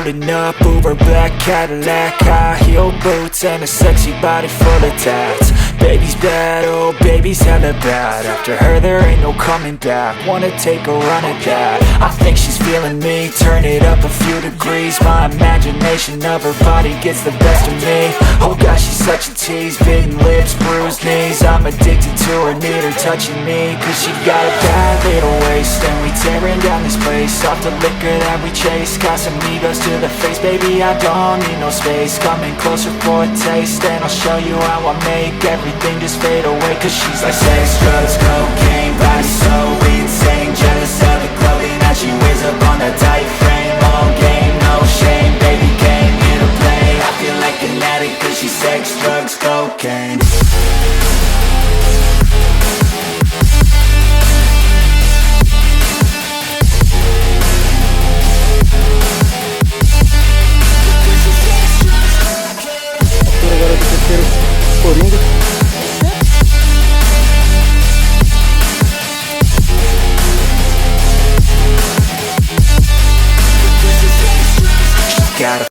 Pulling up Uber black Cadillac, high heel boots and a sexy body full of tats. Baby's bad, oh baby's hella bad. After her there ain't no coming back. Wanna take a run at that. I think she's feeling me, turn it up a few degrees. My imagination of her body gets the best of me. Oh gosh, she's such a tease, bitten lips, bruised knees. I'm addicted to her, need her touching me. Cause she got a bad little waist, and we tearing down this place. Off the liquor that we chase, Casamigos to the face. Baby, I don't need no space, coming closer for a taste. And I'll show you how I make everything just fade away. Cause she's like sex, drugs, cocaine, body so insane. Jealous of the clothing that she wears up on that tight fit.